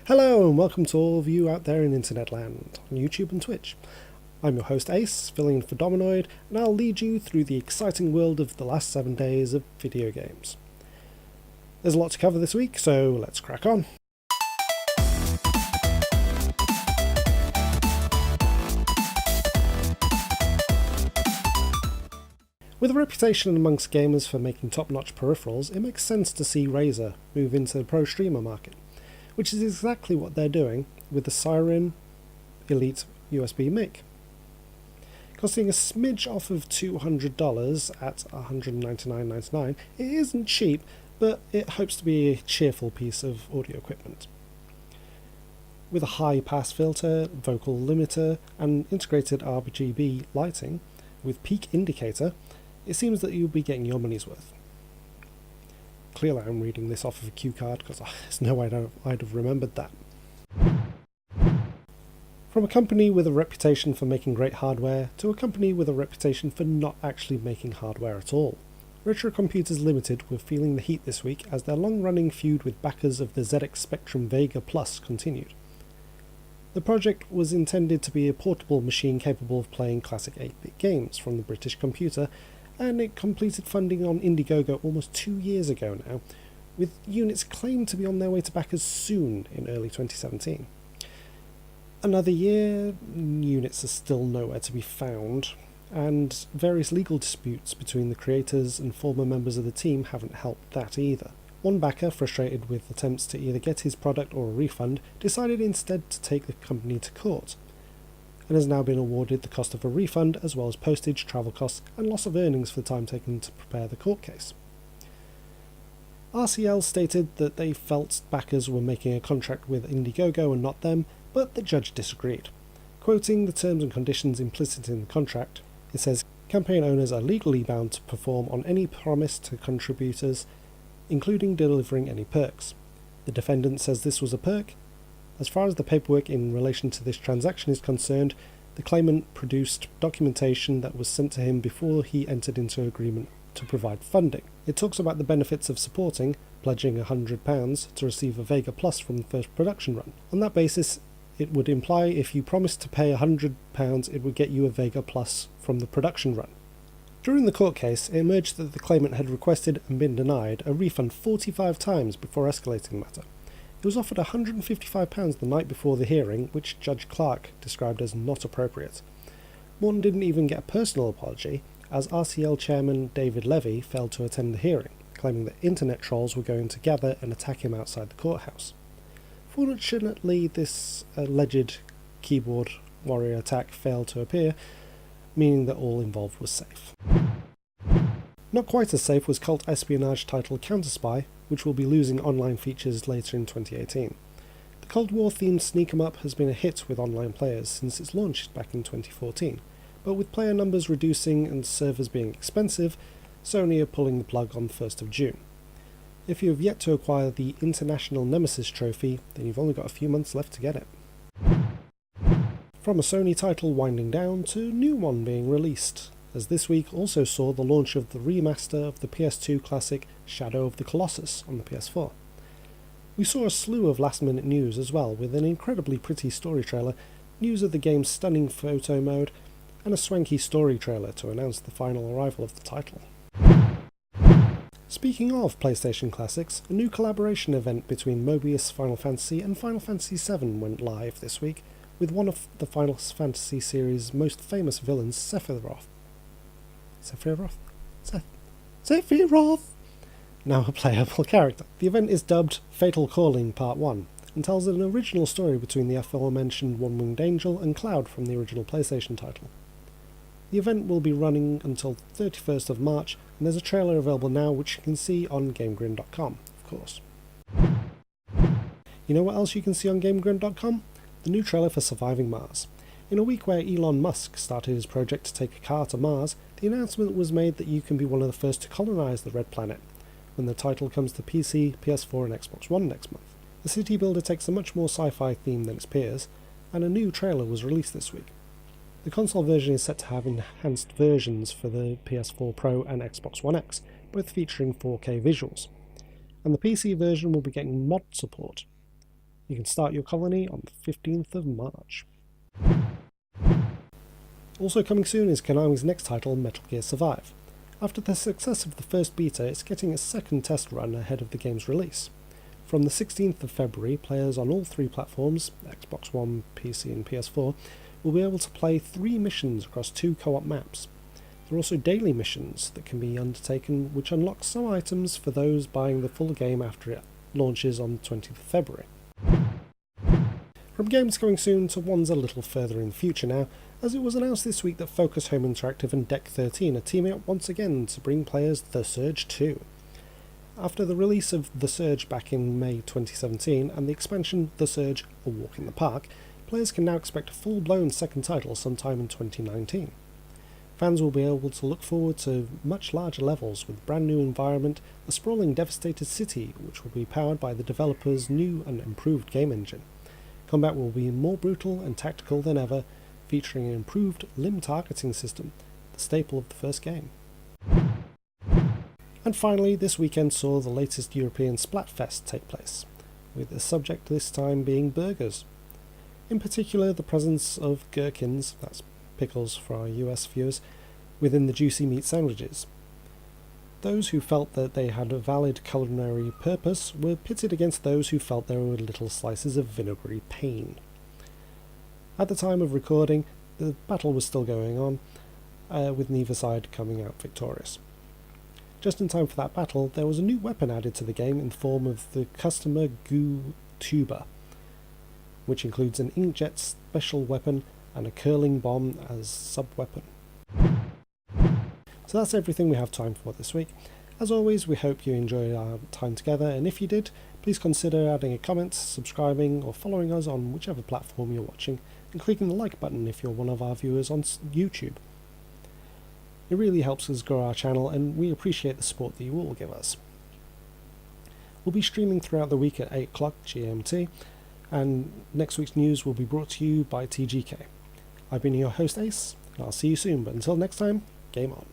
Hello and welcome to all of you out there in internet land, on YouTube and Twitch. I'm your host Ace, filling in for Dominoid, and I'll lead you through the exciting world of the last 7 days of video games. There's a lot to cover this week, so let's crack on. With a reputation amongst gamers for making top-notch peripherals, it makes sense to see Razer move into the pro streamer market, which is exactly what they're doing with the Siren Elite USB mic. Costing a smidge off of $200 at $199.99, it isn't cheap, but it hopes to be a cheerful piece of audio equipment. With a high pass filter, vocal limiter, and integrated RGB lighting with peak indicator, it seems that you'll be getting your money's worth. Clearly I'm reading this off of a cue card because there's no way I'd have remembered that. From a company with a reputation for making great hardware to a company with a reputation for not actually making hardware at all, Retro Computers Limited were feeling the heat this week as their long-running feud with backers of the ZX Spectrum Vega Plus continued. The project was intended to be a portable machine capable of playing classic 8-bit games from the British computer, and it completed funding on Indiegogo almost 2 years ago now, with units claimed to be on their way to backers soon in early 2017. Another year, units are still nowhere to be found, and various legal disputes between the creators and former members of the team haven't helped that either. One backer, frustrated with attempts to either get his product or a refund, decided instead to take the company to court, and has now been awarded the cost of a refund as well as postage, travel costs and loss of earnings for the time taken to prepare the court case. RCL stated that they felt backers were making a contract with Indiegogo and not them, but the judge disagreed. Quoting the terms and conditions implicit in the contract, it says, "Campaign owners are legally bound to perform on any promise to contributors, including delivering any perks. The defendant says this was a perk. As far as the paperwork in relation to this transaction is concerned, the claimant produced documentation that was sent to him before he entered into agreement to provide funding. It talks about the benefits of supporting, pledging £100 to receive a Vega Plus from the first production run. On that basis, it would imply if you promised to pay £100, it would get you a Vega Plus from the production run." During the court case, it emerged that the claimant had requested and been denied a refund 45 times before escalating the matter. He was offered £155 the night before the hearing, which Judge Clark described as not appropriate. Morton didn't even get a personal apology, as RCL chairman David Levy failed to attend the hearing, claiming that internet trolls were going to gather and attack him outside the courthouse. Fortunately, this alleged keyboard warrior attack failed to appear, meaning that all involved was safe. Not quite as safe was cult espionage title Counterspy, which will be losing online features later in 2018. The Cold War-themed sneak 'em up has been a hit with online players since its launch back in 2014, but with player numbers reducing and servers being expensive, Sony are pulling the plug on the 1st of June. If you have yet to acquire the International Nemesis trophy, then you've only got a few months left to get it. From a Sony title winding down to a new one being released, as this week also saw the launch of the remaster of the PS2 classic Shadow of the Colossus on the PS4. We saw a slew of last-minute news as well, with an incredibly pretty story trailer, news of the game's stunning photo mode, and a swanky story trailer to announce the final arrival of the title. Speaking of PlayStation classics, a new collaboration event between Mobius Final Fantasy and Final Fantasy VII went live this week, with one of the Final Fantasy series' most famous villains, Sephiroth, now a playable character. The event is dubbed Fatal Calling Part 1, and tells an original story between the aforementioned One-Winged Angel and Cloud from the original PlayStation title. The event will be running until 31st of March, and there's a trailer available now which you can see on GameGrin.com, of course. You know what else you can see on GameGrin.com? The new trailer for Surviving Mars. In a week where Elon Musk started his project to take a car to Mars, the announcement was made that you can be one of the first to colonize the Red Planet, when the title comes to PC, PS4 and Xbox One next month. The city builder takes a much more sci-fi theme than its peers, and a new trailer was released this week. The console version is set to have enhanced versions for the PS4 Pro and Xbox One X, both featuring 4K visuals, and the PC version will be getting mod support. You can start your colony on the 15th of March. Also coming soon is Konami's next title, Metal Gear Survive. After the success of the first beta, it's getting a second test run ahead of the game's release. From the 16th of February, players on all three platforms, Xbox One, PC and PS4, will be able to play 3 missions across 2 co-op maps. There are also daily missions that can be undertaken, which unlock some items for those buying the full game after it launches on the 20th of February. From games coming soon to ones a little further in the future now, as it was announced this week that Focus Home Interactive and Deck 13 are teaming up once again to bring players The Surge 2. After the release of The Surge back in May 2017 and the expansion The Surge A Walk in the Park, players can now expect a full-blown second title sometime in 2019. Fans will be able to look forward to much larger levels with a brand new environment, a sprawling devastated city which will be powered by the developer's new and improved game engine. Combat will be more brutal and tactical than ever, featuring an improved limb targeting system, the staple of the first game. And finally, this weekend saw the latest European Splatfest take place, with the subject this time being burgers. In particular, the presence of gherkins, that's pickles for our US viewers, within the juicy meat sandwiches. Those who felt that they had a valid culinary purpose were pitted against those who felt they were little slices of vinegary pain. At the time of recording, the battle was still going on, with neither side coming out victorious. Just in time for that battle, there was a new weapon added to the game in the form of the customer goo tuber, which includes an inkjet special weapon and a curling bomb as sub-weapon. So that's everything we have time for this week. As always, we hope you enjoyed our time together, and if you did, please consider adding a comment, subscribing or following us on whichever platform you're watching, and clicking the like button if you're one of our viewers on YouTube. It really helps us grow our channel, and we appreciate the support that you all give us. We'll be streaming throughout the week at 8 o'clock GMT, and next week's news will be brought to you by TGK. I've been your host Ace, and I'll see you soon, but until next time, game on.